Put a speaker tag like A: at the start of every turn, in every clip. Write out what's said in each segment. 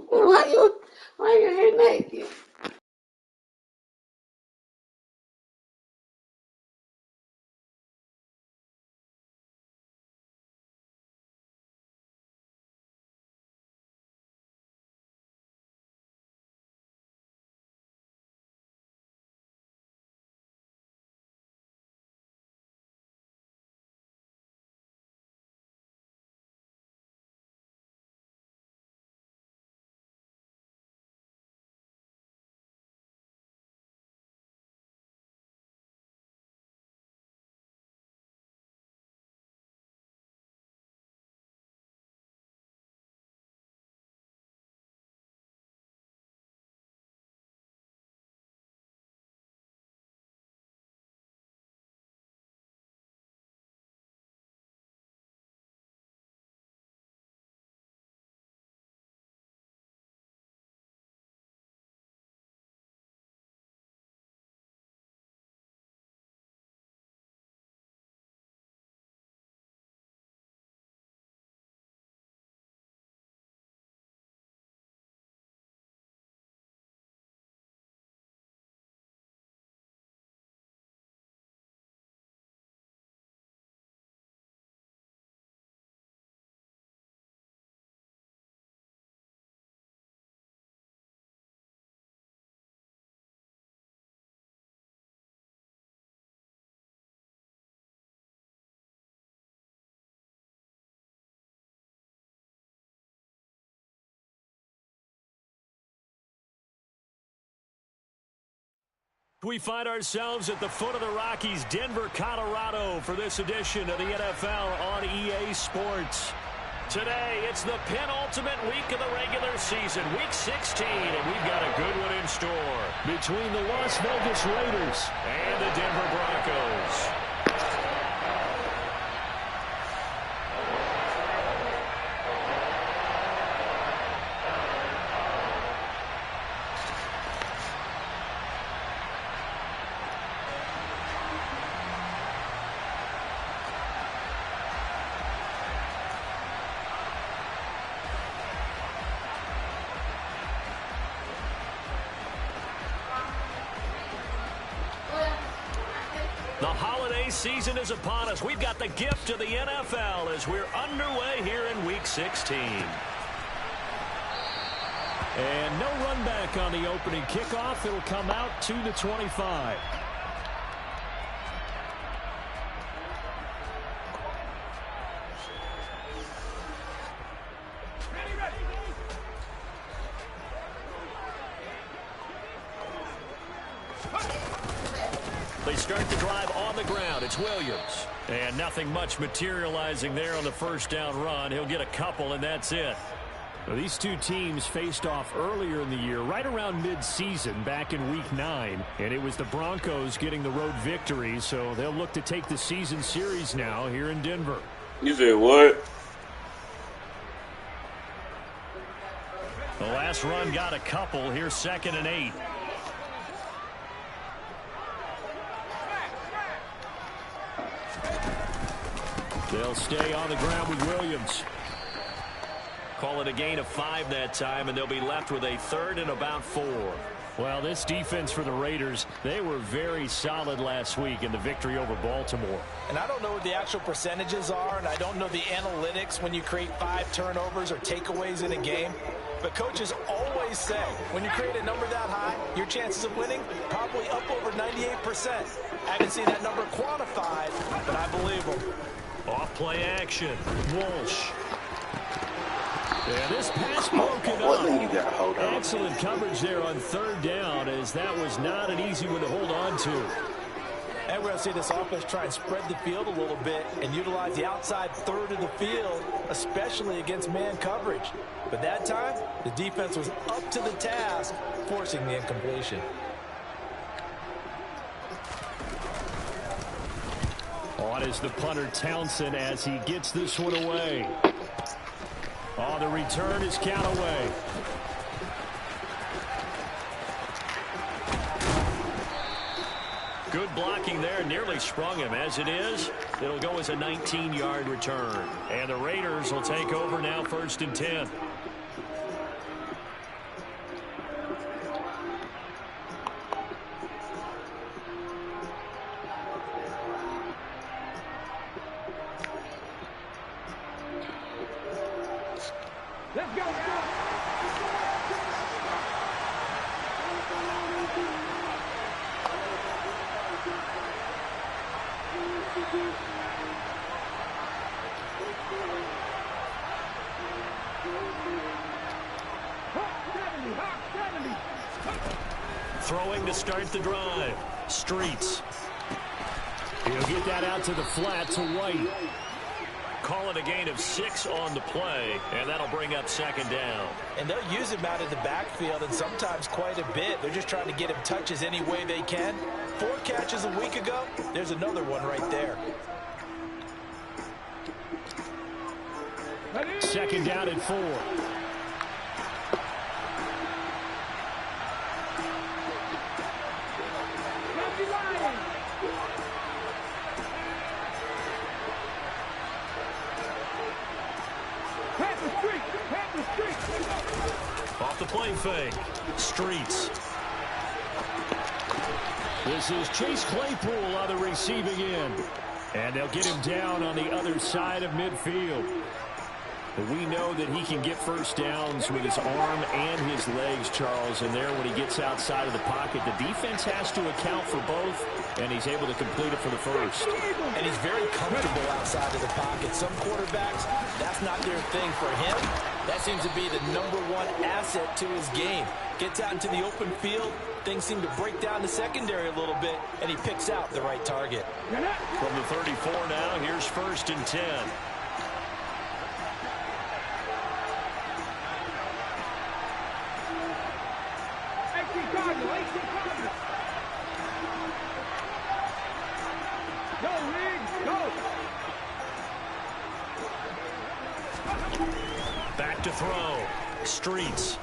A: Why you here naked?
B: We find ourselves at the foot of the Rockies, Denver, Colorado, for this edition of the NFL on EA Sports. Today, it's the penultimate week of the regular season, week 16, and we've got a good one in store between the Las Vegas Raiders and the Denver Broncos. The holiday season is upon us. We've got the gift of the NFL as we're underway here in Week 16. And no run back on the opening kickoff. It'll come out to the 25. They start the drive on the ground. It's Williams. And nothing much materializing there on the first down run. He'll get a couple, and that's it. Well, these two teams faced off earlier in the year, right around mid-season, back in Week 9. And it was the Broncos getting the road victory, so they'll look to take the season series now here in Denver.
A: You said what?
B: The last run got a couple. Here's 2nd and 8. They'll stay on the ground with Williams. Call it a gain of 5 that time, and they'll be left with a 3rd and about 4. Well, this defense for the Raiders, they were very solid last week in the victory over Baltimore.
C: And I don't know what the actual percentages are, and I don't know the analytics when you create 5 turnovers or takeaways in a game. But coaches always say, when you create a number that high, your chances of winning probably up over 98%. I haven't seen that number quantified, but I believe them.
B: Off play action. Walsh. And this pass broken up. Excellent coverage there on 3rd down, as that was not an easy one to hold on to.
C: And we're going to see this offense try and spread the field a little bit and utilize the outside 3rd of the field, especially against man coverage. But that time, the defense was up to the task, forcing the incompletion.
B: On is the punter Townsend as he gets this one away. Oh, the return is Callaway. Good blocking there, nearly sprung him. As it is, it'll go as a 19-yard return. And the Raiders will take over now, 1st and 10.
D: Let's go.
B: Throwing to start the drive. Streets. He'll get that out to the flat to White. Call it a gain of 6 on the play, and that'll bring up second down.
C: And they'll use him out of the backfield, and sometimes quite a bit. They're just trying to get him touches any way they can. 4 catches a week ago. There's another one right there.
B: Second down and 4. Off the play fake. Streets. This is Chase Claypool on the receiving end. And they'll get him down on the other side of midfield. But we know that he can get first downs with his arm and his legs, Charles. And there, when he gets outside of the pocket, the defense has to account for both, and he's able to complete it for the first.
C: And he's very comfortable outside of the pocket. Some quarterbacks, that's not their thing. For him, that seems to be the #1 asset to his game. Gets out into the open field, things seem to break down the secondary a little bit, and he picks out the right target.
B: From the 34 now, here's 1st and 10. Back to throw. Streets.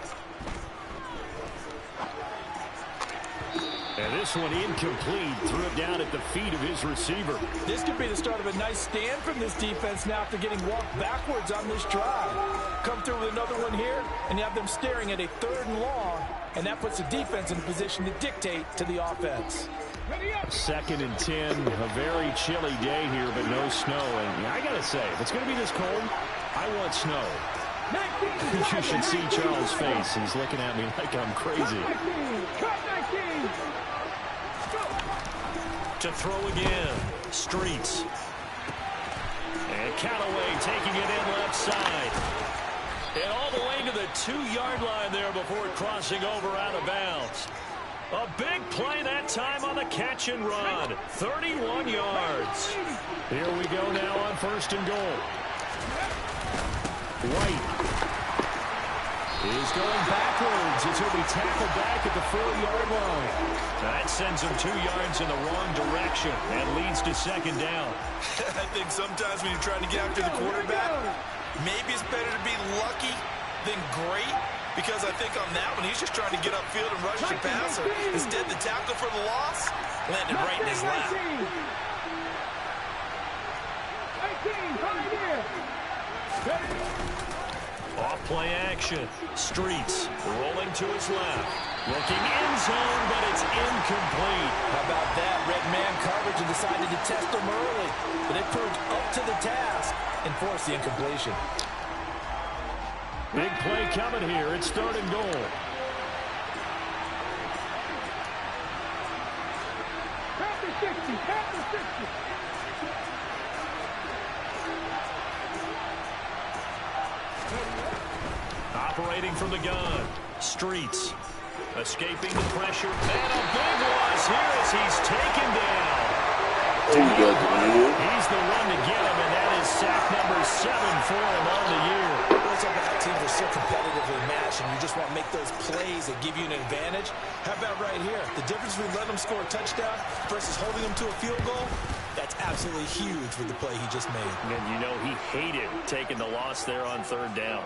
B: And this one incomplete. Threw it down at the feet of his receiver.
C: This could be the start of a nice stand from this defense now after getting walked backwards on this drive. Come through with another one here, and you have them staring at a 3rd and long, and that puts the defense in a position to dictate to the offense.
B: 2nd and 10. A very chilly day here, but no snow. And I got to say, if it's going to be this cold, I want snow. You should see Charles' face. He's looking at me like I'm crazy. To throw again. Streets. And Callaway taking it in left side. And all the way to the 2-yard line there before crossing over out of bounds. A big play that time on the catch and run. 31 yards. Here we go now on 1st and goal. White is going backwards as he'll be tackled back at the 4-yard line. That sends him 2 yards in the wrong direction and leads to second down.
C: I think sometimes when you're trying to get after the quarterback, maybe it's better to be lucky than great. Because I think on that one, he's just trying to get upfield and rush the passer. Instead, the tackle for the loss landed right in his lap.
B: Off play action. Streets rolling to his left. Looking end zone, but it's incomplete.
C: How about that? Red man coverage and decided to test him early. But they proved up to the task and forced the incompletion.
B: Big play coming here. It's 3rd and goal. Operating from the gun. Streets. Escaping the pressure. And a big loss here as he's taken down. He's the one to get him, and that is sack number 7 for him on the year.
C: Those other teams are so competitively matched, and you just want to make those plays that give you an advantage. How about right here? The difference between letting them score a touchdown versus holding them to a field goal, that's absolutely huge with the play he just made.
B: And you know he hated taking the loss there on 3rd down.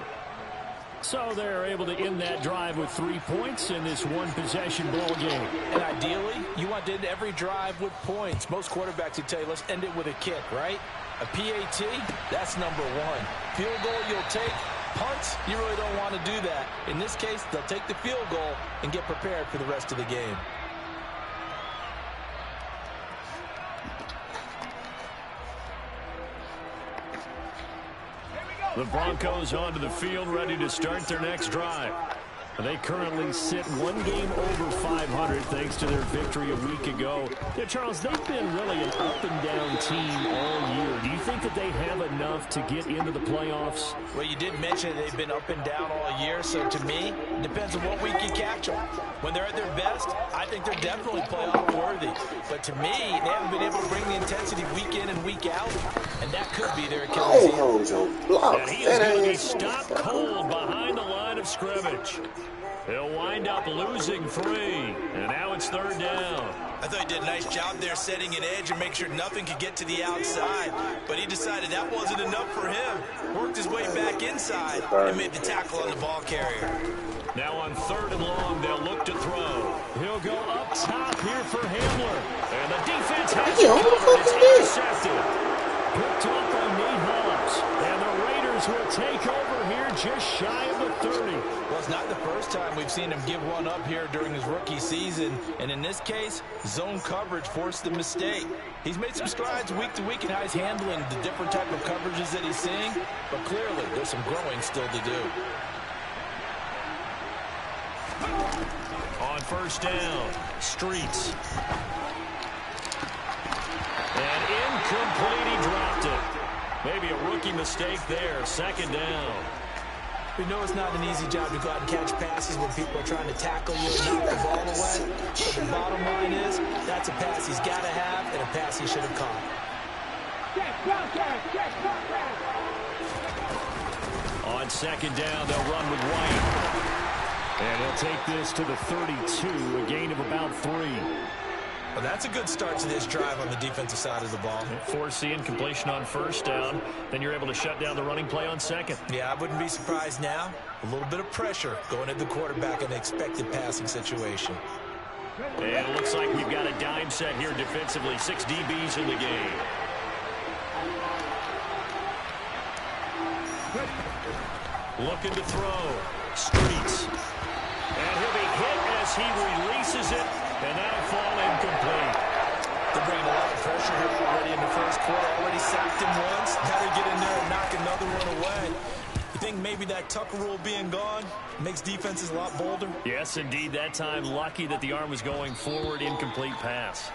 B: So they're able to end that drive with 3 points in this one-possession ball game.
C: And ideally, you want to end every drive with points. Most quarterbacks would tell you, let's end it with a kick, right? A PAT, that's number 1. Field goal you'll take. Punts, you really don't want to do that. In this case, they'll take the field goal and get prepared for the rest of the game.
D: Here we go.
B: The Broncos onto the field, ready to start their next drive. They currently sit one game over 500 thanks to their victory a week ago. Yeah, Charles, they've been really an up-and-down team all year. Do you think that they have enough to get into the playoffs?
C: Well, you did mention they've been up and down all year, so to me, it depends on what week you catch them. When they're at their best, I think they're definitely playoff worthy. But to me, they haven't been able to bring the intensity week in and week out, and that could be their Achilles heel.
B: And he is going to be stopped cold behind the line of scrimmage. He'll wind up losing 3, and now it's 3rd down.
C: I thought he did a nice job there setting an edge and make sure nothing could get to the outside. But he decided that wasn't enough for him. Worked his way back inside and made the tackle on the ball carrier.
B: Now on 3rd and long, they'll look to throw. He'll go up top here for Hamler. And the defense has it covered. It's intercepted. Picked up by Nate Hobbs. And the Raiders will take over here just shy of the 30.
C: Well, it's not the first time we've seen him give one up here during his rookie season. And in this case, zone coverage forced the mistake. He's made some strides week to week in how he's handling the different type of coverages that he's seeing. But clearly, there's some growing still to do.
B: On 1st down, Streets. And incomplete, he dropped it. Maybe a rookie mistake there, 2nd down.
C: We know it's not an easy job to go out and catch passes when people are trying to tackle you and knock the ball away. But the bottom line is, that's a pass he's got to have and a pass he should have caught.
B: On 2nd down, they'll run with White. And he'll take this to the 32, a gain of about 3.
C: Well, that's a good start to this drive on the defensive side of the ball.
B: Force the incompletion on 1st down. Then you're able to shut down the running play on 2nd.
C: Yeah, I wouldn't be surprised now. A little bit of pressure going at the quarterback in an expected passing situation.
B: And it looks like we've got a dime set here defensively. 6 DBs in the game. Looking to throw. Streets. And he'll be hit as he releases it. And that'll fall incomplete.
C: They're bringing a lot of pressure here already in the 1st quarter. Already sacked him once. Now they get in there and knock another one away. You think maybe that Tucker rule being gone makes defenses a lot bolder?
B: Yes, indeed. That time, lucky that the arm was going forward. Incomplete pass.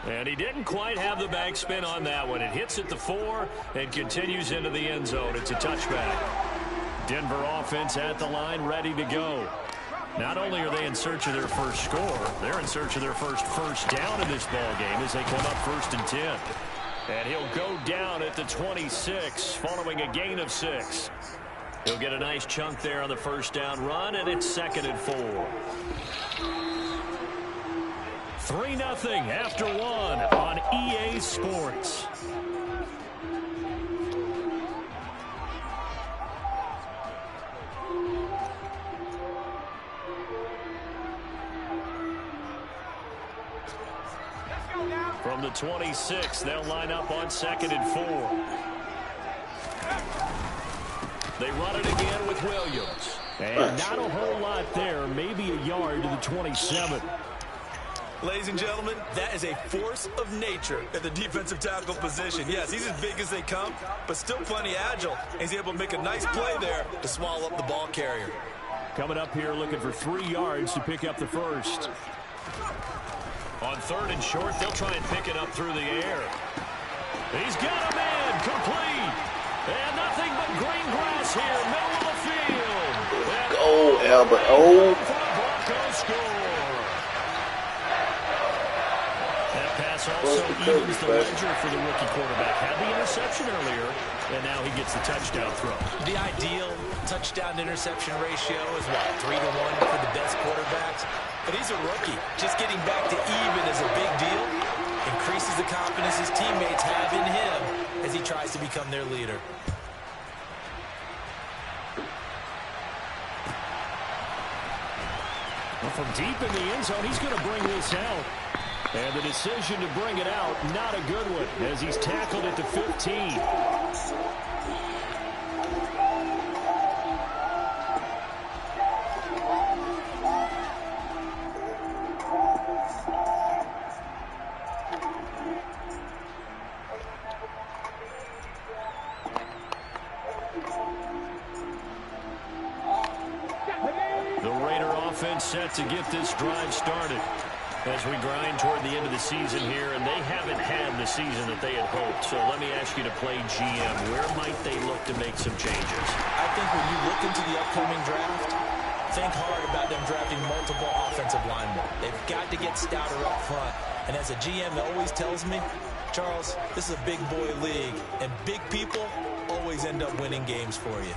B: And he didn't quite have the backspin on that one. It hits at the 4 and continues into the end zone. It's a touchback. Denver offense at the line, ready to go. Not only are they in search of their first score, they're in search of their first down in this ball game as they come up 1st and 10. And he'll go down at the 26 following a gain of 6. He'll get a nice chunk there on the 1st down run, and it's 2nd and 4. 3-0 after 1 on EA Sports. From the 26, they'll line up on 2nd and 4. They run it again with Williams. And not a whole lot there, maybe a yard to the 27.
C: Ladies and gentlemen, that is a force of nature at the defensive tackle position. Yes, he's as big as they come, but still plenty agile. He's able to make a nice play there to swallow up the ball carrier.
B: Coming up here looking for 3 yards to pick up the 1st. On 3rd and short, they'll try and pick it up through the air. He's got a man, complete. And nothing but green grass here, middle of the field.
A: Go, Albert. Oh.
B: Bronco score. That pass also evens the ledger for the rookie quarterback. Had the interception earlier, and now he gets the touchdown throw.
C: The ideal touchdown-interception ratio is, what, 3-to-1 for the best quarterbacks? But he's a rookie. Just getting back to even is a big deal. Increases the confidence his teammates have in him as he tries to become their leader.
B: Well, from deep in the end zone, he's going to bring this out. And the decision to bring it out, not a good one, as he's tackled at the 15. offense set to get this drive started as we grind toward the end of the season here, and they haven't had the season that they had hoped. So let me ask you to play GM. Where might they look to make some changes?
C: I think when you look into the upcoming draft, think hard about them drafting multiple offensive linemen. They've got to get stouter up front. And as a GM that always tells me, Charles, this is a big boy league, and big people always end up winning games for you.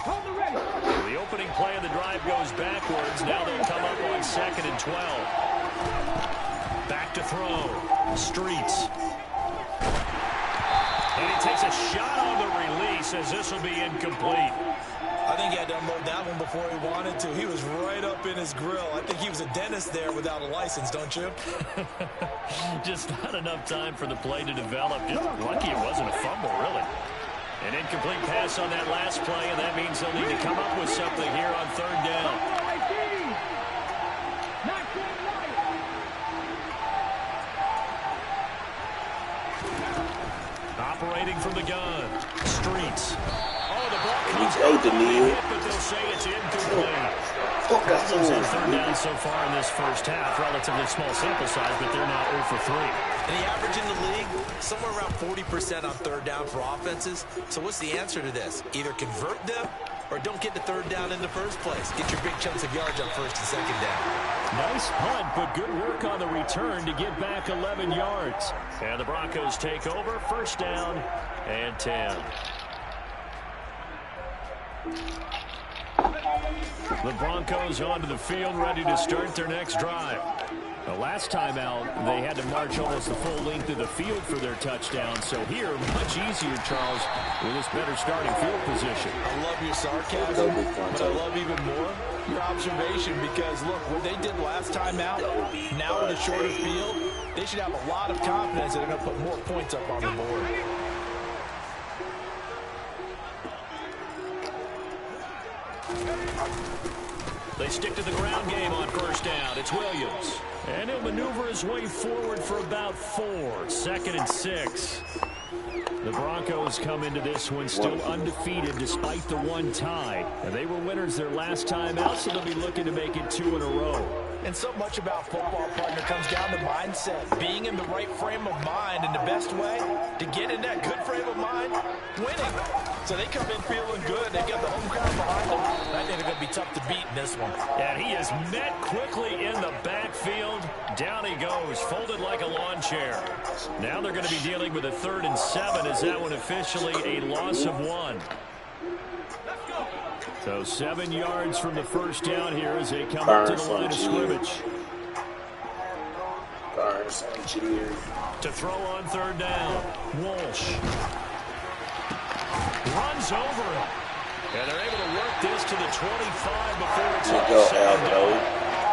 B: The opening play of the drive goes backwards. Now they'll come up on 2nd and 12. Back to throw. Streets. And he takes a shot on the release as this will be incomplete.
C: I think he had to unload that one before he wanted to. He was right up in his grill. I think he was a dentist there without a license, don't you?
B: Just not enough time for the play to develop. Just lucky it wasn't a fumble, really. An incomplete pass on that last play, and that means they'll need to come up with something here on 3rd down. Operating from the gun. Streets. Oh, the ball comes out, but they'll say it's incomplete. Problems on 3rd down so far in this first half. Relatively small sample size, but they're now 0 for 3.
C: And the average in the league, somewhere around 40% on 3rd down for offenses. So what's the answer to this? Either convert them or don't get the 3rd down in the first place. Get your big chunks of yards on 1st and 2nd down.
B: Nice punt, but good work on the return to get back 11 yards. And the Broncos take over. 1st down and 10. The Broncos onto the field, ready to start their next drive. The last time out, they had to march almost the full length of the field for their touchdown. So here, much easier, Charles, with this better starting field position.
C: I love your sarcasm, but I love even more your observation because, look, what they did last time out, now with a shorter field, they should have a lot of confidence that they're going to put more points up on the board.
B: They stick to the ground game on 1st down. It's Williams. And he'll maneuver his way forward for about 4. 2nd and 6. The Broncos come into this one still undefeated despite the one tie. And they were winners their last time out, so they'll be looking to make it 2 in a row.
C: And so much about football, partner, comes down to mindset. Being in the right frame of mind, and the best way to get in that good frame of mind, winning. So they come in feeling good. They got the home crowd behind them. I think they're going to be tough to beat in this one.
B: And he is met quickly in the backfield. Down he goes, folded like a lawn chair. Now they're going to be dealing with a 3rd and 7. Is that one officially a loss of 1? So 7 yards from the 1st down here as they come up to the line of scrimmage. To throw on 3rd down, Walsh. Runs over him. And they're able to work this to the 25 before it's all said and done.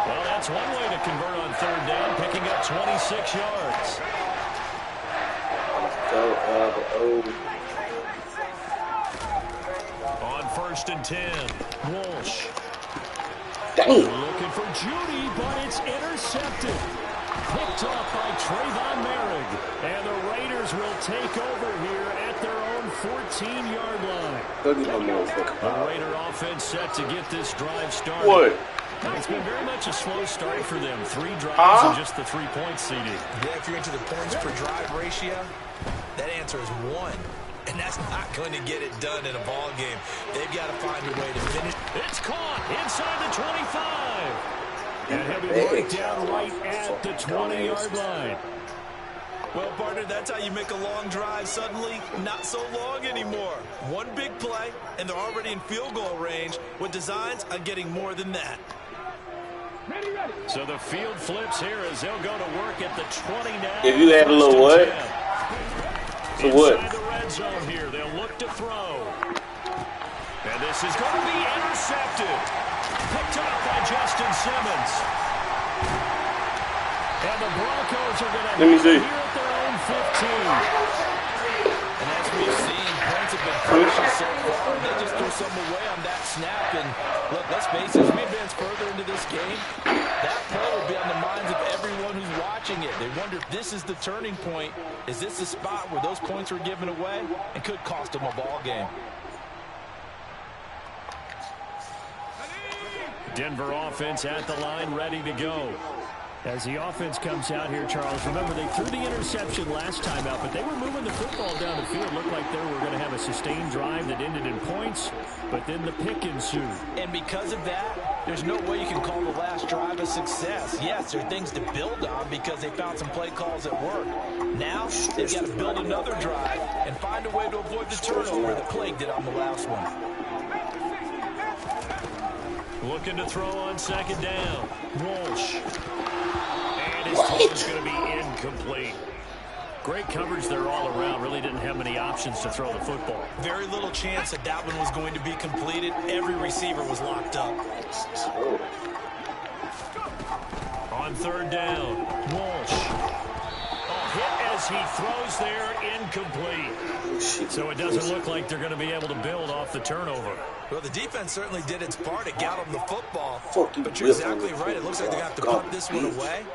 B: Well, that's one way to convert on 3rd down, picking up 26 yards. On 1st and 10, Walsh. Looking for Judy, but it's intercepted. Picked up by Trayvon Merrick. And the Raiders will take over here at their own 14-yard line. The Raider offense set to get this drive started.
A: What?
B: It's been very much a slow start for them. 3 drives and just the 3 points, CD.
C: Yeah, if you're into the points per drive ratio, that answer is 1. And that's not going to get it done in a ball game. They've got to find a way to finish.
B: It's caught inside the 25. And he'll be right down right at the 20-yard line.
C: Well, partner, that's how you make a long drive suddenly not so long anymore. One big play, and they're already in field goal range with designs on getting more than that.
B: So the field flips here as they'll go to work at the 20 now.
A: If you had a little what? So what?
B: Inside the red zone here, they'll look to throw. And this is going to be intercepted. Picked up by Justin Simmons. And the Broncos are going to have it here at their own 15.
C: And as we've seen, points have been precious so far. They just threw some away on that snap. And look, let's face it, as we advance further into this game, that play will be on the minds of everyone who's watching it. They wonder if this is the turning point. Is this the spot where those points were given away and could cost them a ball game?
B: Denver offense at the line, ready to go. As the offense comes out here, Charles, remember they threw the interception last time out, but they were moving the football down the field. Looked like they were going to have a sustained drive that ended in points, but then the pick ensued.
C: And because of that, there's no way you can call the last drive a success. Yes, there are things to build on because they found some play calls that work. Now, they've got to build another drive and find a way to avoid the turnover that plagued it on the last one.
B: Looking to throw on second down. Walsh. And his throw is going to be incomplete. Great coverage there all around. Really didn't have many options to throw the football.
C: Very little chance that that one was going to be completed. Every receiver was locked up.
B: On third down, Walsh. Hit as he throws there, incomplete. So it doesn't look like they're going to be able to build off the turnover.
C: Well, the defense certainly did its part. It got them the football. But you're exactly right. It looks like they're going to have to punt this one away.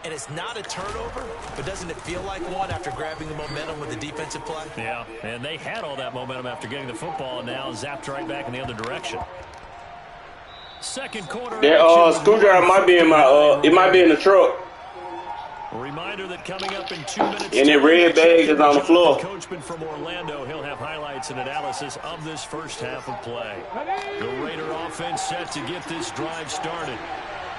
C: And it's not a turnover, but doesn't it feel like one after grabbing the momentum with the defensive play?
B: Yeah, and they had all that momentum after getting the football, and now zapped right back in the other direction. Second quarter.
A: That screwdriver might be in my it might be in the truck.
B: A reminder that coming up in 2 minutes.
A: And that red bag is on the floor.
B: Coachman from Orlando, he'll have highlights and analysis of this first half of play. The Raider offense set to get this drive started.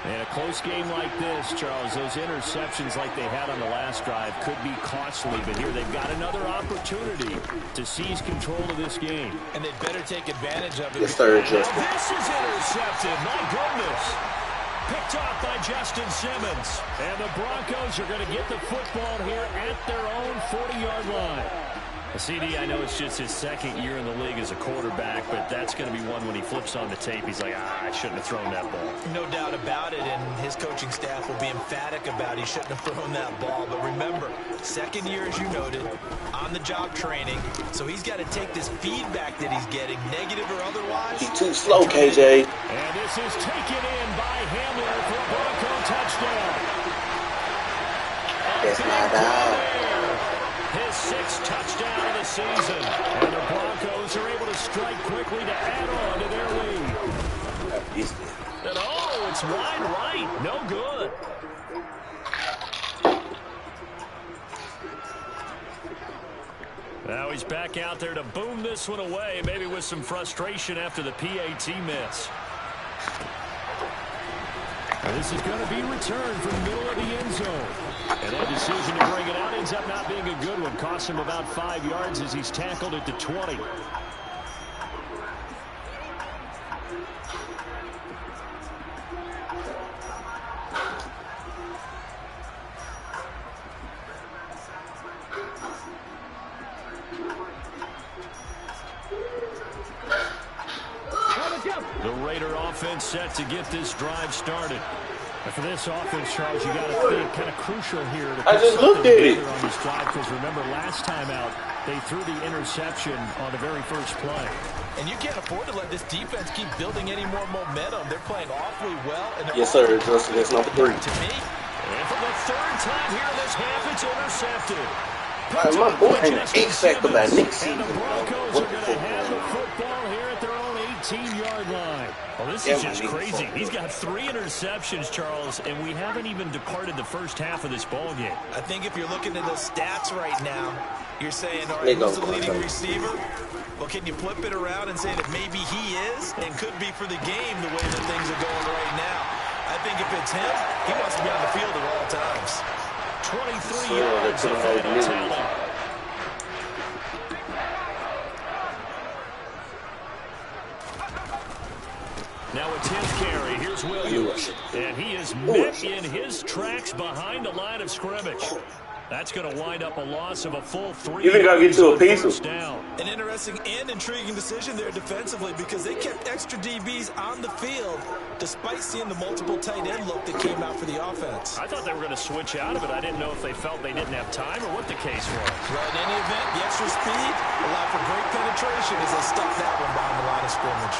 B: And a close game like this, Charles, those interceptions like they had on the last drive could be costly. But here they've got another opportunity to seize control of this game.
C: And they'd better take advantage of it.
A: Yes, sir,
B: This is intercepted. My goodness. Picked off by Justin Simmons. And the Broncos are going to get the football here at their own 40-yard line. CD, I know it's just his second year in the league as a quarterback, but that's going to be one when he flips on the tape. He's like, I shouldn't have thrown that ball.
C: No doubt about it, and his coaching staff will be emphatic about he shouldn't have thrown that ball. But remember, second year, as you noted, on-the-job training, so he's got to take this feedback that he's getting, negative or otherwise.
A: He's too slow, KJ.
B: And this is taken in by Hamler for a Bronco touchdown.
A: That's not out.
B: His sixth touchdown of the season. And the Broncos are able to strike quickly to add on to their lead. And it's wide right. No good. Now he's back out there to boom this one away, maybe with some frustration after the PAT miss. This is going to be returned from the middle of the end zone. And that decision to bring it out ends up not being a good one. Costs him about 5 yards as he's tackled at the 20. The Raider offense set to get this drive started. And for this offense, Charles, you got to think kind of crucial here to
A: I just looked at it
B: on this drive, because remember last time out they threw the interception on the very first play.
C: And you can't afford to let this defense keep building any more momentum. They're playing awfully well. And
A: yes, sir. That's number 3.
B: To me, and for the third time here in this half, it's intercepted.
A: My boy ain't an X-Factor by Nick season.
B: And the Broncos are going to have the football here at their own 18-yard line. Well, this is just crazy. He's got 3 interceptions, Charles, and we haven't even departed the first half of this ball game.
C: I think if you're looking at the stats right now, you're saying, all right, who's the leading receiver? Well, can you flip it around and say that maybe he is and could be for the game the way that things are going right now? I think if it's him, he wants to be on the field at all times.
B: 23 yards of final tally. Now a 10th carry. Here's Williams. And he is met in his tracks behind the line of scrimmage. That's going to wind up a loss of a full 3.
A: You think I'll get to a piece of
C: down. An interesting and intriguing decision there defensively, because they kept extra DBs on the field despite seeing the multiple tight end look that came out for the offense.
B: I thought they were going to switch out of it. I didn't know if they felt they didn't have time or what the case was.
C: Well, in any event, the extra speed allowed for great penetration as they stuffed that one behind the line of scrimmage.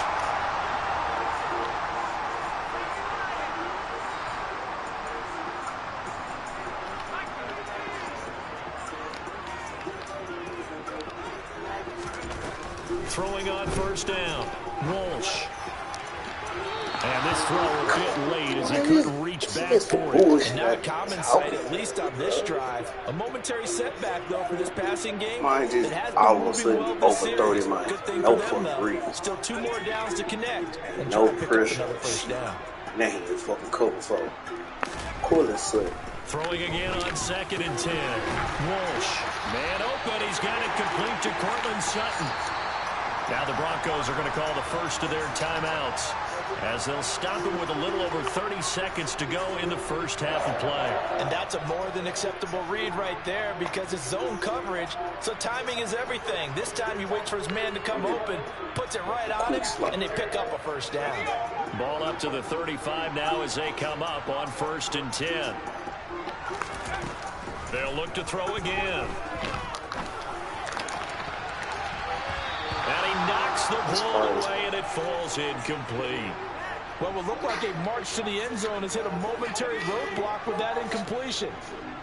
B: Throwing on first down, Walsh. And this throw a bit late as he couldn't reach back for it.
C: And not a common sight, at least on this drive. A momentary setback, though, for this passing game.
A: Mine just
C: It has
A: all
C: been
A: of a
C: moving
A: sudden
C: well this
A: over 30
C: series.
A: miles.
C: Good thing
A: No
C: for them,
A: fucking
C: though.
A: reason.
C: Still 2 more downs to connect. And
A: No
C: try to pick
A: pressure.
C: up another first down.
A: Now he is fucking cover for cool as shit.
B: Throwing again on 2nd and 10. Walsh. Man open. He's got it complete to Cortland Sutton. Now the Broncos are going to call the first of their timeouts as they'll stop him with a little over 30 seconds to go in the first half of play.
C: And that's a more than acceptable read right there because it's zone coverage, so timing is everything. This time he waits for his man to come open, puts it right on him, and they pick up a first down.
B: Ball up to the 35 now as they come up on 1st and 10. They'll look to throw again. And he knocks the ball away, and it falls incomplete.
C: Well, it will look like a march to the end zone has hit a momentary roadblock with that incompletion.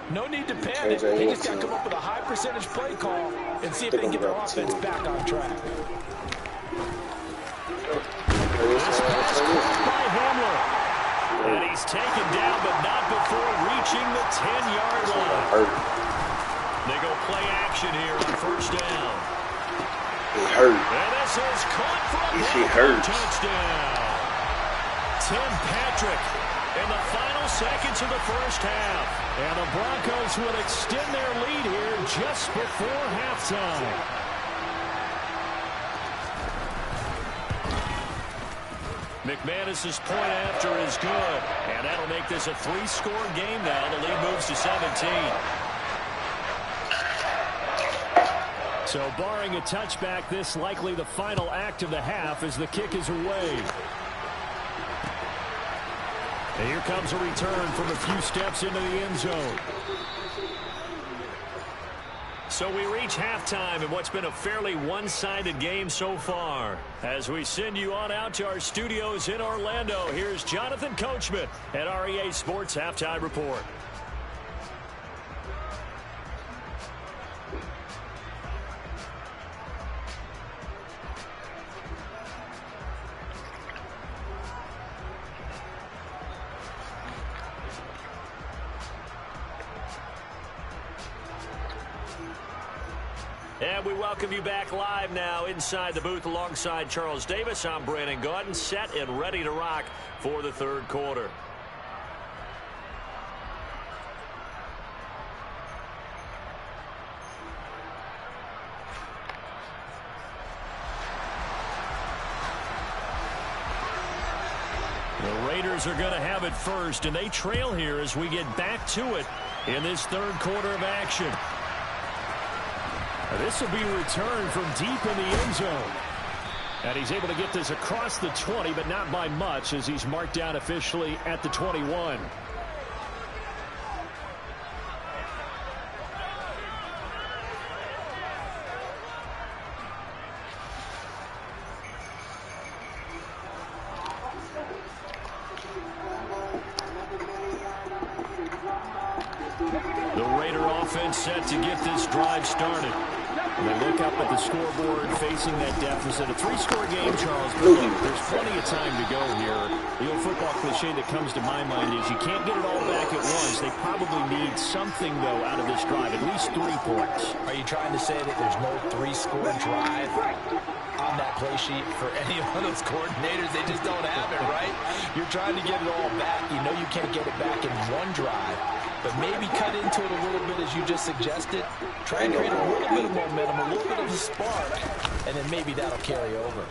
C: No need to panic. They just got to come up with a high percentage play call and see if they can get their offense back on track.
B: This pass caught by Hamler. And he's taken down, but not before reaching the 10-yard line. They go play action here on 1st down.
A: He hurt.
B: And this is caught for a touchdown. Tim Patrick in the final seconds of the first half. And the Broncos will extend their lead here just before halftime. McManus's point after is good. And that'll make this a 3-score game now. The lead moves to 17. So barring a touchback, this likely the final act of the half as the kick is away. And here comes a return from a few steps into the end zone. So we reach halftime in what's been a fairly one-sided game so far. As we send you on out to our studios in Orlando, here's Jonathan Coachman at REA Sports Halftime Report. And we welcome you back live now inside the booth alongside Charles Davis. I'm Brandon Gaudin, set and ready to rock for the 3rd quarter. The Raiders are going to have it first, and they trail here as we get back to it in this 3rd quarter of action. This will be a return from deep in the end zone. And he's able to get this across the 20, but not by much as he's marked down officially at the 21. The Raider offense set to get this drive started. They look up at the scoreboard facing that deficit. A 3-score game, Charles, but there's plenty of time to go here. The old football cliche that comes to my mind is you can't get it all back at once. They probably need something, though, out of this drive, at least 3 points.
C: Are you trying to say that there's no 3-score drive on that play sheet for any one of those coordinators? They just don't have it, right? You're trying to get it all back. You know you can't get it back in one drive. But maybe cut into it a little bit as you just suggested. Try and create a little bit of momentum, a little bit of a spark, and then maybe that'll carry over.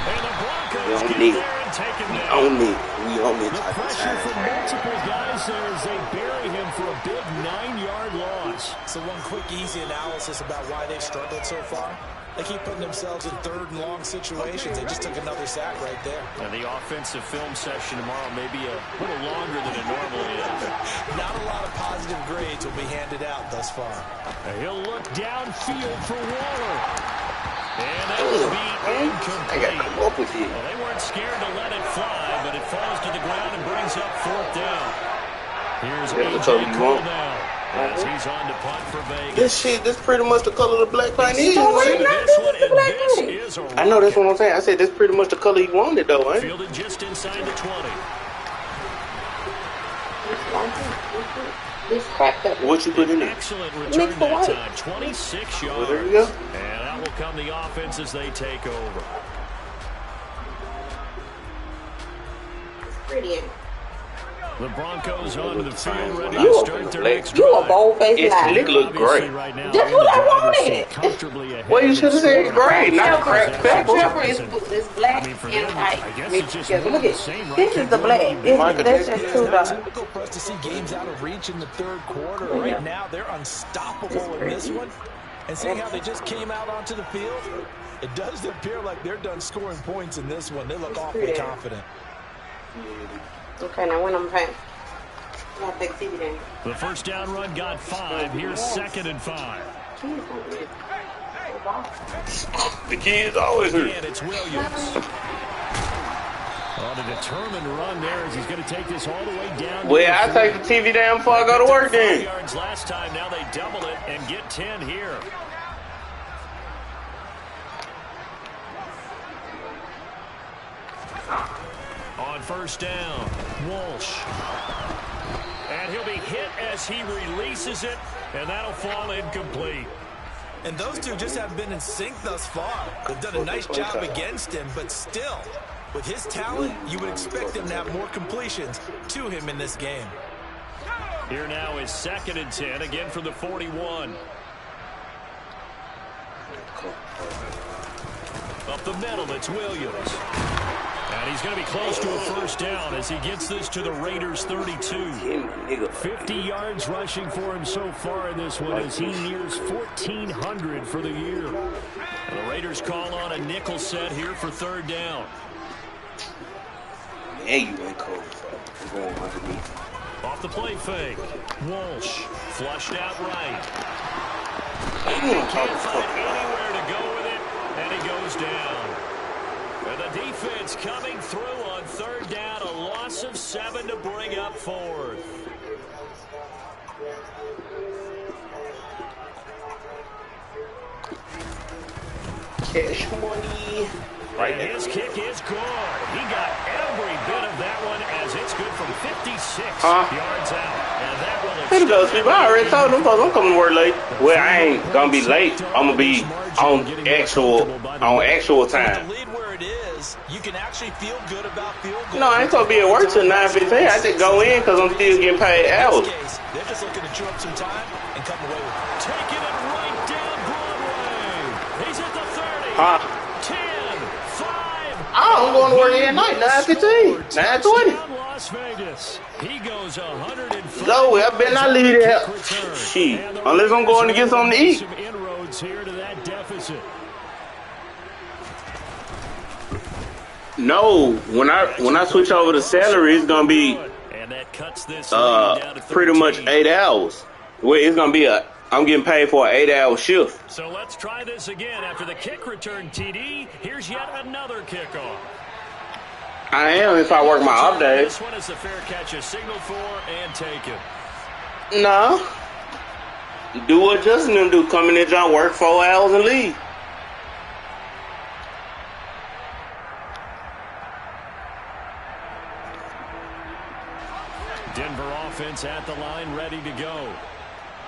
B: And the Broncos get there and take him down.
A: We own it.
B: The pressure from multiple guys there as they bury him for a big 9-yard loss.
C: So one quick, easy analysis about why they've struggled so far. They keep putting themselves in 3rd and long situations. They just took another sack right there.
B: And the offensive film session tomorrow may be a little longer than it normally is.
C: Not a lot of positive grades will be handed out thus far.
B: He'll look downfield for Waller. And that will be incomplete.
A: I got to come up with you.
B: Well, they weren't scared to let it fly, but it falls to the ground and brings up 4th down. Here's A.J. Cole now. As he's on to punt for Vegas.
A: This pretty much the color of the black paint is.
B: I
A: know, that's what I'm saying. I said that's pretty much the color he wanted, though, ain't it?
B: Fielded just inside the 20.
A: What you put in there?
B: Excellent return that time. 26 yards.
A: Well, there you go.
B: And out will come the offense as they take over.
D: Pretty.
B: The Broncos onto the field, ready to start their next drive.
D: You a bold-faced liar.
A: It look great.
B: Right now,
D: That's what I wanted.
A: Well, you should have said great, not crack pepper.
D: Pepper is black and white mixed together. Look at this is the black. That's just too dark.
C: Typical for us to see games out of reach in the third quarter. Right now, they're unstoppable in this one. And seeing how they just came out onto the field, it does appear like they're done scoring points in this one. They look awfully confident.
D: Okay, now when I'm playing, I gotta take TV down.
B: The first down run got 5. Here's 2nd and 5.
A: The kids always hurt.
B: And it's Williams. On a determined run there as he's going to take this all the way down.
A: Well, I take the TV down before I go to work then.
B: 5 yards last time. Now they double it and get 10 here. On first down, Walsh. And he'll be hit as he releases it, and that'll fall incomplete.
C: And those two just have been in sync thus far. They've done a nice job against him, but still, with his talent, you would expect him to have more completions to him in this game.
B: Here now is 2nd and 10, again from the 41. Up the middle, it's Williams. And he's going to be close to a first down as he gets this to the Raiders' 32. 50 yards rushing for him so far in this one as he nears 1,400 for the year. And the Raiders call on a nickel set here for 3rd down.
A: Hey, you went cold. Going underneath.
B: Off the play fake. Walsh flushed out right.
A: Damn,
B: He can't find anywhere to go with it, and he goes down. And the defense coming through on 3rd down, a loss of 7 to bring up 4th.
A: Cash money.
B: Right, and his kick is good. He got every bit of that one as it's good from 56 yards out. And that will
A: Here goes, people. I already told them folks I'm coming to work late. Well, I ain't gonna be late. I'm gonna be on actual time.
C: You can actually feel good about field goal.
A: No, I ain't supposed to be at work till 9:15. I just go in because I'm still getting paid hours.
C: They're just looking to chew up some time and come away with it.
B: taking it right down Broadway. He's at the 30. 10, 5.
A: I'm going to work at night, 9:15, 9:20.
B: Las Vegas. He goes 105.
A: Zoe, I better not leave there. Shit, unless I'm going to get something to eat.
B: Some inroads here to that deficit.
A: No, when I switch over to salary, it's gonna be pretty much 8 hours. Well, it's gonna be I'm getting paid for an 8-hour shift.
B: So let's try this again after the kick return. TD. Here's yet another kickoff.
A: I am if I work my off days.
B: This one is the fair catch a signal for and take it.
A: No. Do what Justin them do. Come in there, John, work 4 hours and leave.
B: Denver offense at the line, ready to go.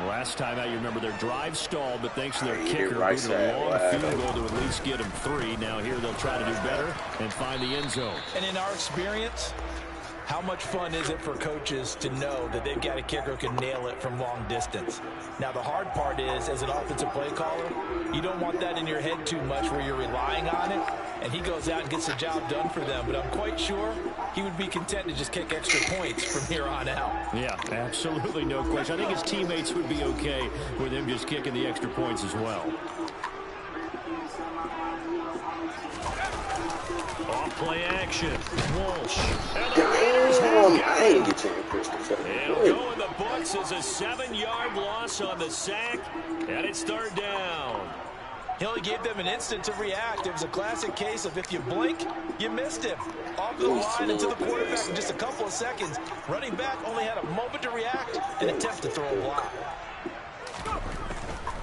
B: Last time out, you remember their drive stalled, but thanks to their kicker, booted a long field goal to at least get them 3. Now here they'll try to do better and find the end zone.
C: And in our experience, how much fun is it for coaches to know that they've got a kicker who can nail it from long distance? Now, the hard part is, as an offensive play caller, you don't want that in your head too much where you're relying on it, and he goes out and gets the job done for them. But I'm quite sure he would be content to just kick extra points from here on out.
B: Yeah, absolutely no question. I think his teammates would be okay with him just kicking the extra points as well. Off-play action. Walsh.
A: I ain't get you impressed.
B: It'll go in the books as a 7-yard loss on the sack, and it's 3rd down.
C: He only gave them an instant to react. It was a classic case of if you blink, you missed him. Off the line and to the quarterback in just a couple of seconds. Running back only had a moment to react and attempt to throw a block.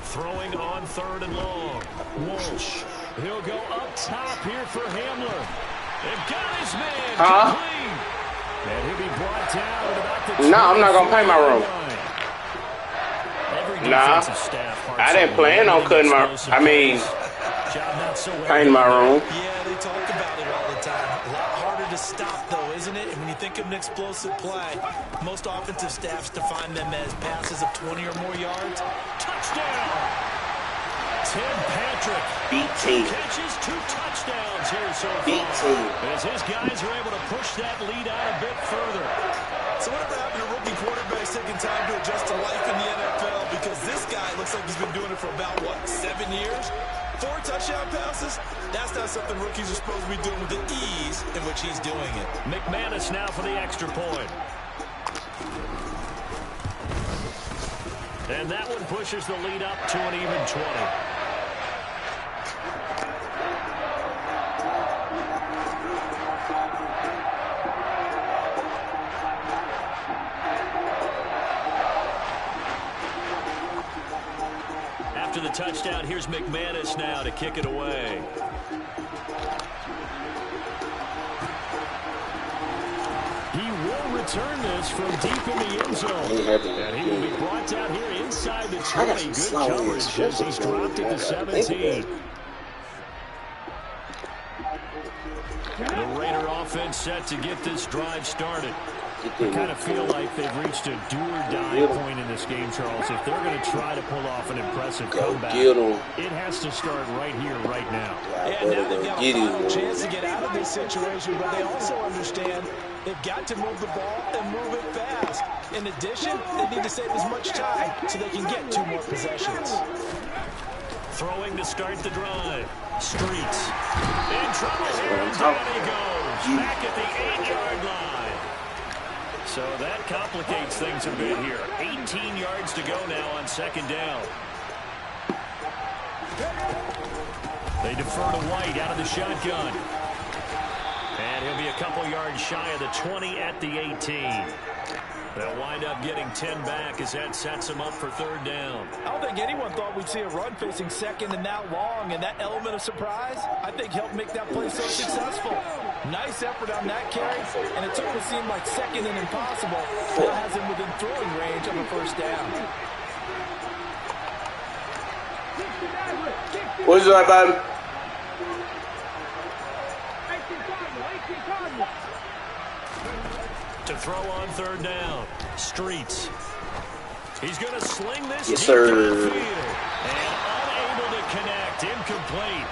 B: Throwing on 3rd and long. Walsh. He'll go up top here for Hamler. They've got his man. Complete. And he'll be brought down at about the
A: I'm not going to paint my room. Nah, I didn't plan on cutting my, painting my room.
C: Yeah, they talk about it all the time. A lot harder to stop, though, isn't it? And when you think of an explosive play, most offensive staffs define them as passes of 20 or more yards. Touchdown! Tim Patrick.
A: BT.
B: Catches 2 touchdowns here so far. As his guys are able to push that lead out a bit further.
C: So whatever happened to rookie quarterbacks taking time to adjust to life in the NFL? Because this guy looks like he's been doing it for about, 7 years? 4 touchdown passes? That's not something rookies are supposed to be doing with the ease in which he's doing it.
B: McManus now for the extra point. And that one pushes the lead up to an even 20. After the touchdown, here's McManus now to kick it away. He will return this from deep in the end zone. And he will be brought down here inside the 20. Good coverage as he's dropped at the 17. The Raider offense set to get this drive started. I kind of feel like they've reached a do-or-die point in this game, Charles. If they're going to try to pull off an impressive comeback, it has to start right here, right now.
C: Yeah, now they've got a final chance to get out of this situation, but they also understand they've got to move the ball and move it fast. In addition, they need to save as much time so they can get 2 more possessions.
B: Throwing to start the drive. Streets. In trouble here, and down he goes. Back at the 8-yard line. So that complicates things a bit here. 18 yards to go now on 2nd down. They defer to White out of the shotgun. And he'll be a couple yards shy of the 20 at the 18. They'll wind up getting 10 back as that sets them up for 3rd down.
C: I don't think anyone thought we'd see a run facing 2nd and that long, and that element of surprise, I think, helped make that play so successful. Nice effort on that carry, and it took what seemed like 2nd and impossible. Now has him within throwing range of a 1st down.
A: What's that, baby?
B: To throw on 3rd down. Streets. He's going to sling this
A: yes,
B: deep
A: sir.
B: downfield. And unable to connect. Incomplete.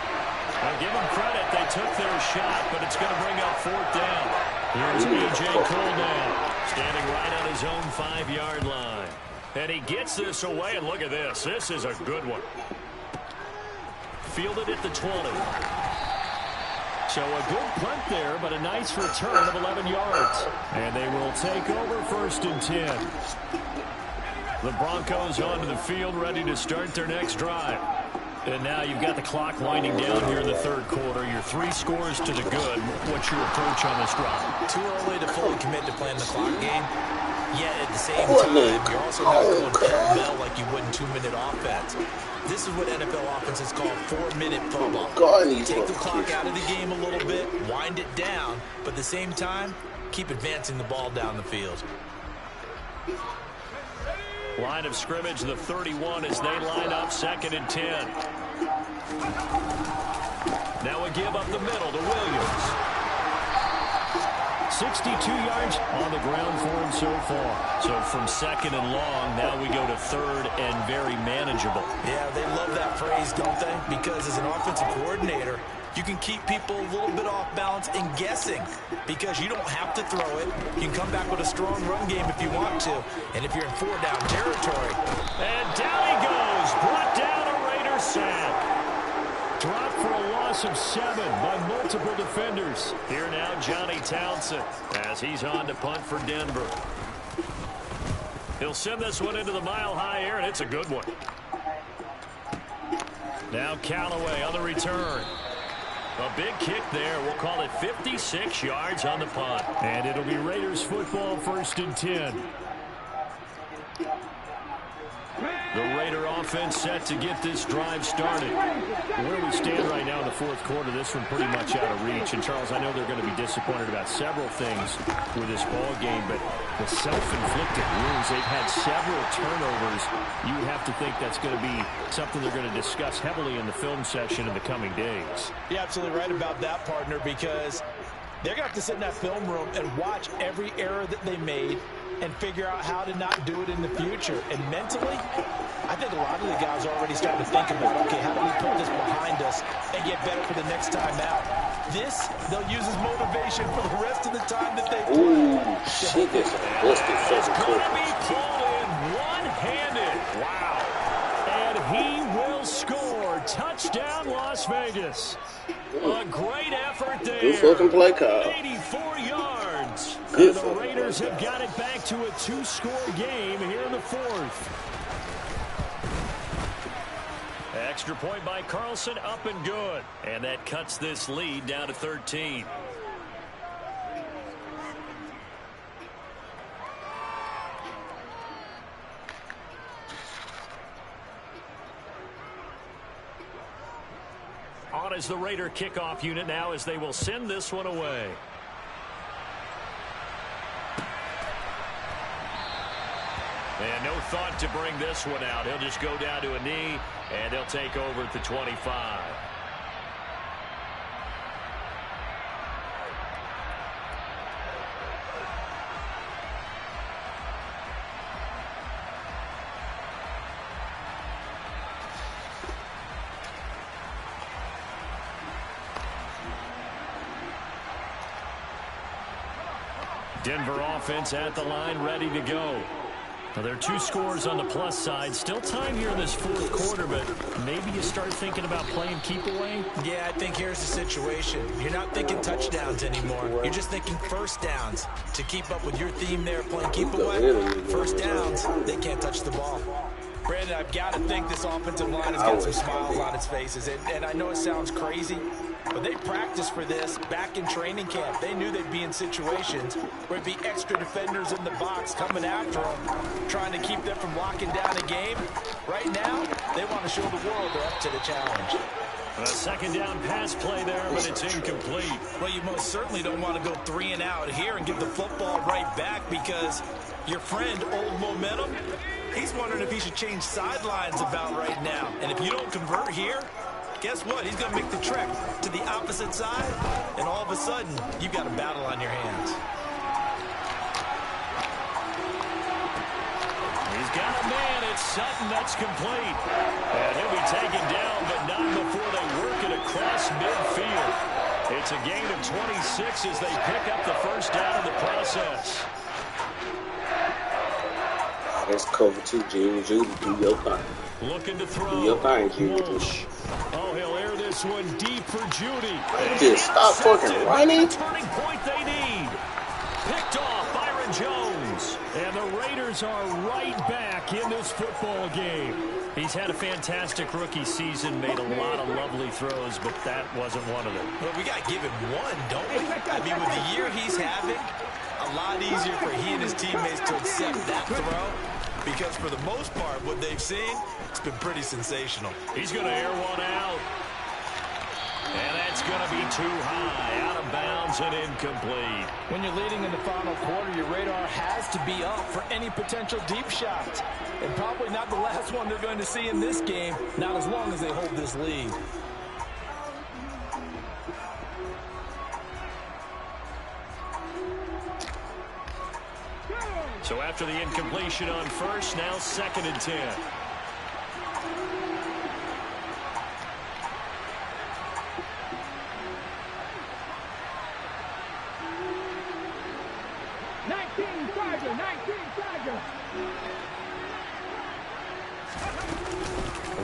B: Now give them credit. They took their shot, but it's going to bring up 4th down. Here's A.J. Cole now, standing right on his own 5-yard line. And he gets this away, and look at this. This is a good one. Fielded at the 20. So a good punt there, but a nice return of 11 yards. And they will take over 1st and 10. The Broncos onto the field, ready to start their next drive. And now you've got the clock winding down here in the 3rd quarter. Your 3 scores to the good. What's your approach on this drive?
C: Too early to fully commit to playing the clock game. Yet at the same time, you're also not going pell-mell like you would in 2-minute offense. This is what NFL offenses call 4-minute football. Take the clock out of the game a little bit, wind it down, but at the same time, keep advancing the ball down the field.
B: Line of scrimmage, the 31 as they line up 2nd and 10. Now a give up the middle to Williams. 62 yards on the ground for him so far. So from 2nd and long, now we go to 3rd and very manageable.
C: Yeah, they love that phrase, don't they? Because as an offensive coordinator, you can keep people a little bit off balance and guessing because you don't have to throw it. You can come back with a strong run game if you want to. And if you're in 4-down territory.
B: And down he goes. Brought down a Raider sack. Dropped for a loss of 7 by multiple defenders. Here now, Johnny Townsend as he's on to punt for Denver. He'll send this one into the mile-high air, and it's a good one. Now Callaway on the return. A big kick there. We'll call it 56 yards on the punt. And it'll be Raiders football, 1st and 10. The Raider offense set to get this drive started. Where we stand right now in the 4th quarter, this one pretty much out of reach. And, Charles, I know they're going to be disappointed about several things with this ball game, but the self-inflicted wounds, they've had several turnovers. You would have to think that's going to be something they're going to discuss heavily in the film session in the coming days.
C: You're absolutely right about that, partner, because they're going to have to sit in that film room and watch every error that they made and figure out how to not do it in the future. And mentally, I think a lot of the guys are already starting to think about, okay, how do we put this behind us and get better for the next time out? This, they'll use as motivation for the rest of the time that they play.
A: Ooh, shit, this is busted.
B: It's going to be pulled in one-handed. Wow. And he will score. Touchdown, Las Vegas. A great effort there.
A: Good fucking play call.
B: 84 yards.
A: Good.
B: And the Raiders have got it back to a 2-score game here in the 4th. Extra point by Carlson, up and good. And that cuts this lead down to 13. On as the Raider kickoff unit now as they will send this one away. And no thought to bring this one out. He'll just go down to a knee, and they'll take over at the 25. Denver offense at the line, ready to go. Now, there are 2 scores on the plus side. Still time here in this 4th quarter, but maybe you start thinking about playing keep away?
C: Yeah, I think here's the situation. You're not thinking touchdowns anymore. You're just thinking first downs. To keep up with your theme there, playing keep away, first downs, they can't touch the ball. Brandon, I've got to think this offensive line has got some smiles on its faces. And I know it sounds crazy, but they practiced for this back in training camp. They knew they'd be in situations where it'd be extra defenders in the box coming after them, trying to keep them from locking down a game. Right now, they want to show the world they're up to the challenge.
B: A second down pass play there, but it's incomplete.
C: Well, you most certainly don't want to go 3 and out here and give the football right back, because your friend, Old Momentum, he's wondering if he should change sidelines about right now. And if you don't convert here, guess what? He's going to make the trek to the opposite side, and all of a sudden, you've got a battle on your hands.
B: He's got a man. It's Sutton. That's complete. And he'll be taken down, but not before they work it across midfield. It's a gain of 26 as they pick up the first down in the process.
A: That's cover 2, Junior. Judy, do your thing.
B: Looking to throw.
A: Do your thing, Junior.
B: Oh, he'll air this one deep for Judy.
A: Just stop fucking running.
B: Turning point they need. Picked off Byron Jones. And the Raiders are right back in this football game. He's had a fantastic rookie season, made a lot of lovely throws, but that wasn't one of them.
C: Well, we got to give him one, don't we? I mean, with the year he's having, a lot easier for he and his teammates to accept that throw, because for the most part, what they've seen, it's been pretty sensational.
B: He's going to air one out. And that's going to be too high, out of bounds and incomplete.
C: When you're leading in the final quarter, your radar has to be up for any potential deep shots. And probably not the last one they're going to see in this game, not as long as they hold this lead.
B: So after the incompletion on first, now 2nd and 10.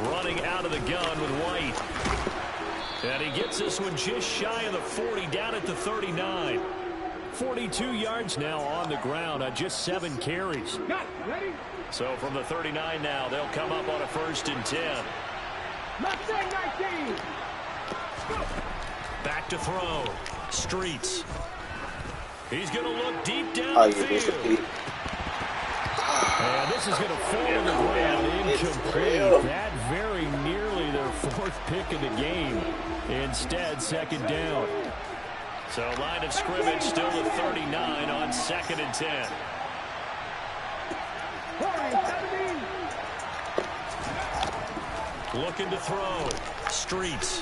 B: Running out of the gun with White. And he gets this one just shy of the 40, down at the 39. 42 yards now on the ground on just 7 carries. So from the 39 now, they'll come up on a 1st and 10. Back to throw. Streets. He's going to look deep down the field. And this is going to fall to the ground incomplete. That very nearly their fourth pick of the game. Instead, second down. So line of scrimmage still at 39 on 2nd and 10. Looking to throw. Streets.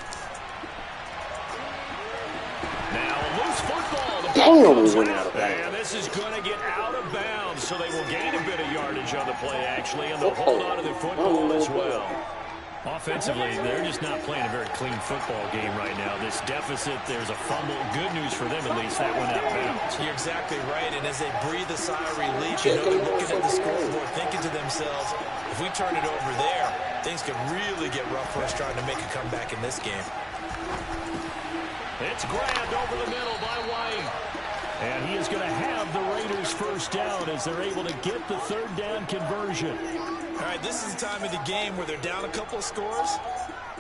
B: Now a loose football.
A: Damn, we went out of bounds.
B: And this is going to get out of bounds, so they will gain a bit of yardage on the play, actually, and they'll hold on to the football as well. Offensively, they're just not playing a very clean football game right now. This deficit, there's a fumble. Good news for them, at least. That went out of bounds.
C: You're exactly right, and as they breathe a sigh of relief, you know they're looking at the scoreboard, thinking to themselves, if we turn it over there, things could really get rough for us trying to make a comeback in this game.
B: It's grabbed over the middle by White. And he is going to have the Raiders first down as they're able to get the third down conversion.
C: All right, this is the time of the game where they're down a couple of scores,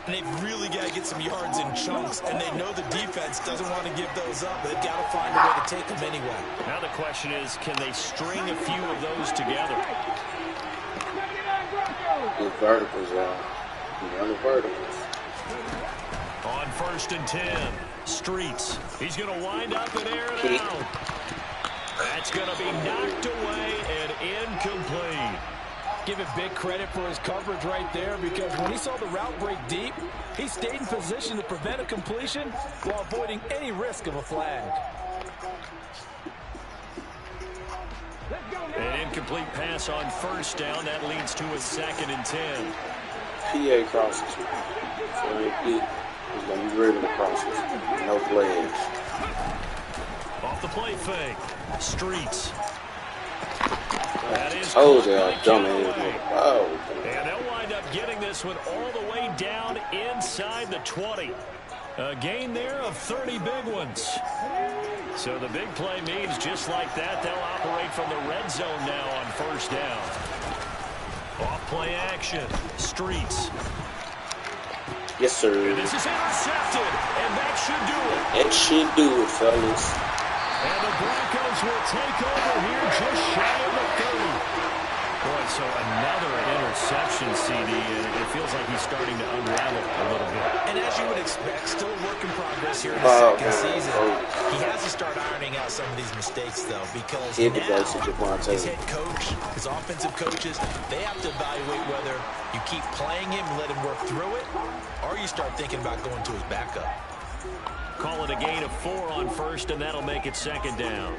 C: and they've really got to get some yards in chunks, and they know the defense doesn't want to give those up, but they've got to find a way to take them anyway.
B: Now the question is, can they string a few of those together?
A: The verticals, the verticals.
B: On 1st and 10, Streets. He's going to wind up and air it out. That's going to be knocked away and incomplete.
C: Give him big credit for his coverage right there, because when he saw the route break deep, he stayed in position to prevent a completion while avoiding any risk of a flag.
B: An incomplete pass on 1st down. That leads to a 2nd and 10.
A: PA crosses. So he's going to be ready to crosses. No flags.
B: Off the play fake. Streets. That is and they'll wind up getting this one all the way down inside the 20. A gain there of 30 big ones. So the big play means just like that, they'll operate from the red zone now on 1st down. Off play action. Streets.
A: Yes, sir.
B: And this is intercepted, and that should do it.
A: That should do it, fellas.
B: And the Broncos will take over here just shy of the 30. Boy, so another interception, CD, and it feels like he's starting to unravel a little bit.
C: And as you would expect, still a work in progress here in the second season. He has to start ironing out some of these mistakes, though, because now his head coach, his offensive coaches, they have to evaluate whether you keep playing him and let him work through it, or you start thinking about going to his backup.
B: Call it a gain of 4 on 1st, and that'll make it 2nd down.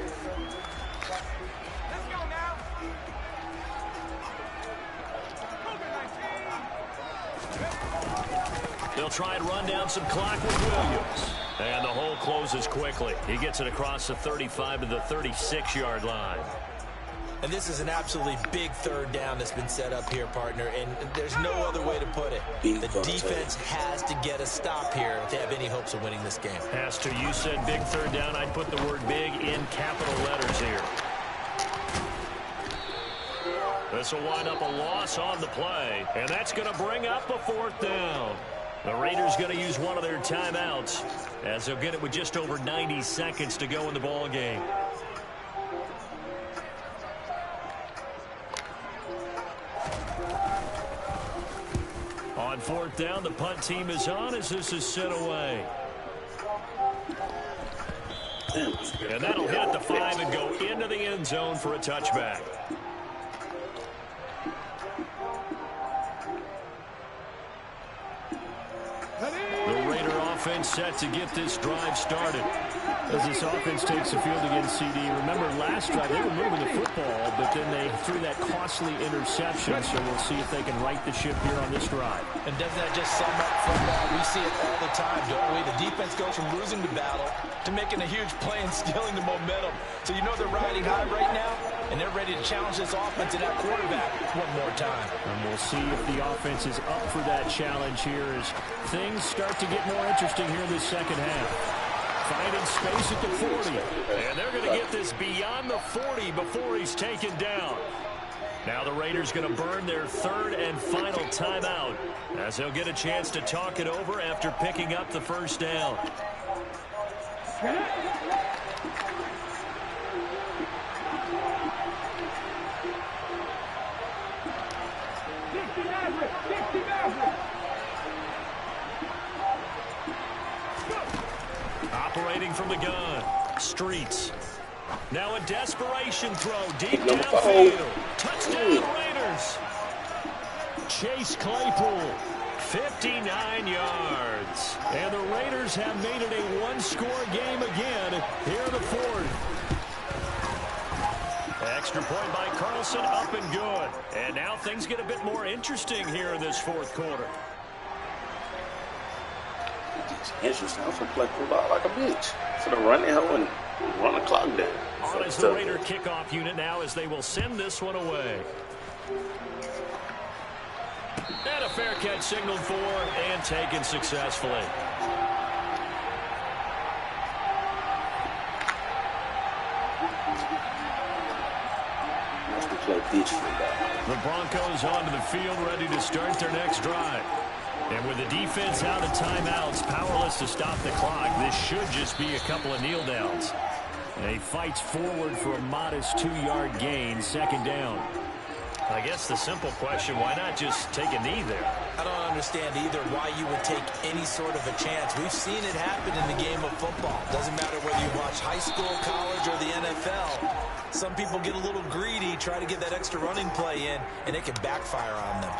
B: They'll try and run down some clock with Williams. And the hole closes quickly. He gets it across the 35 to the 36-yard line.
C: And this is an absolutely big 3rd down that's been set up here, partner, and there's no other way to put it. The defense has to get a stop here to have any hopes of winning this game.
B: Has to. You said big 3rd down. I'd put the word big in capital letters here. This will wind up a loss on the play, and that's going to bring up a 4th down. The Raiders going to use one of their timeouts as they'll get it with just over 90 seconds to go in the ball game. On 4th down, the punt team is on as this is sent away. And that'll hit the 5 and go into the end zone for a touchback. The Raider offense set to get this drive started. As this offense takes the field against CD, remember last drive they were moving the football, but then they threw that costly interception, so we'll see if they can right the ship here on this drive.
C: And doesn't that just sum up football? We see it all the time, don't we? The defense goes from losing the battle to making a huge play and stealing the momentum. So you know they're riding high right now, and they're ready to challenge this offense and that quarterback one more time.
B: And we'll see if the offense is up for that challenge here as things start to get more interesting here in the second half. Finding space at the 40. And they're going to get this beyond the 40 before he's taken down. Now the Raiders going to burn their third and final timeout as they'll get a chance to talk it over after picking up the first down. Operating from the gun, Streets. Now a desperation throw deep downfield. Touchdown Raiders. Chase Claypool, 59 yards. And the Raiders have made it a one-score game again here in the fourth. Extra point by Carlson, up and good. And now things get a bit more interesting here in this fourth quarter.
A: Interesting. I'm gonna play football like a bitch. For the run the hoe and run the clock down.
B: On is the Raider kickoff unit now as they will send this one away. And a fair catch signaled for and taken successfully. The Broncos onto the field ready to start their next drive. And with the defense out of timeouts, powerless to stop the clock, this should just be a couple of kneel downs. And he fights forward for a modest 2-yard gain, second down. I guess the simple question, why not just take a knee there?
C: I don't understand either why you would take any sort of a chance. We've seen it happen in the game of football. Doesn't matter whether you watch high school, college, or the NFL. Some people get a little greedy, try to get that extra running play in, and it can backfire on them.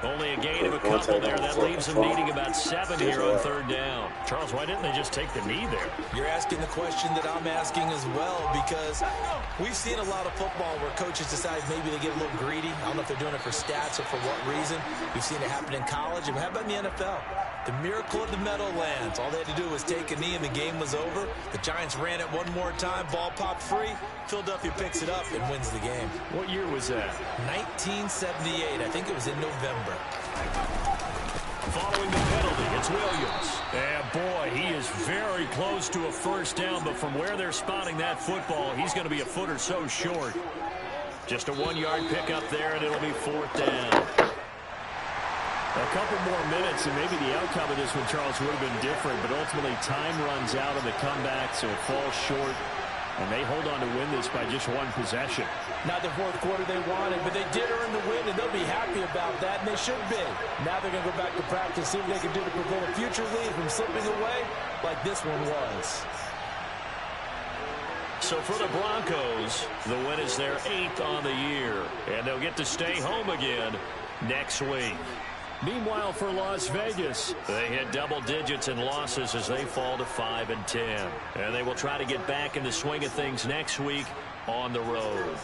B: Only a gain of a couple there. That leaves them needing about 7 here on third down. Charles, why didn't they just take the knee there?
C: You're asking the question that I'm asking as well, because we've seen a lot of football where coaches decide maybe they get a little greedy. I don't know if they're doing it for stats or for what reason. We've seen it happen in college. And how about in the NFL? The miracle of the Meadowlands. All they had to do was take a knee and the game was over. The Giants ran it one more time. Ball popped free. Philadelphia picks it up and wins the game.
B: What year was that?
C: 1978. I think it was in November.
B: Following the penalty, it's Williams. And boy, he is very close to a first down, but from where they're spotting that football, he's going to be a foot or so short. Just a 1-yard pickup there, and it'll be fourth down. A couple more minutes, and maybe the outcome of this one, Charles, would have been different, but ultimately time runs out on the comeback, so it falls short, and they hold on to win this by just one possession.
C: Not the fourth quarter they wanted, but they did earn the win, and they'll be happy about that, and they should be. Now they're going to go back to practice, see what they can do to prevent a future lead from slipping away like this one was.
B: So for the Broncos, the win is their 8th on the year, and they'll get to stay home again next week. Meanwhile, for Las Vegas, they hit double digits in losses as they fall to 5-10. And they will try to get back in the swing of things next week on the road.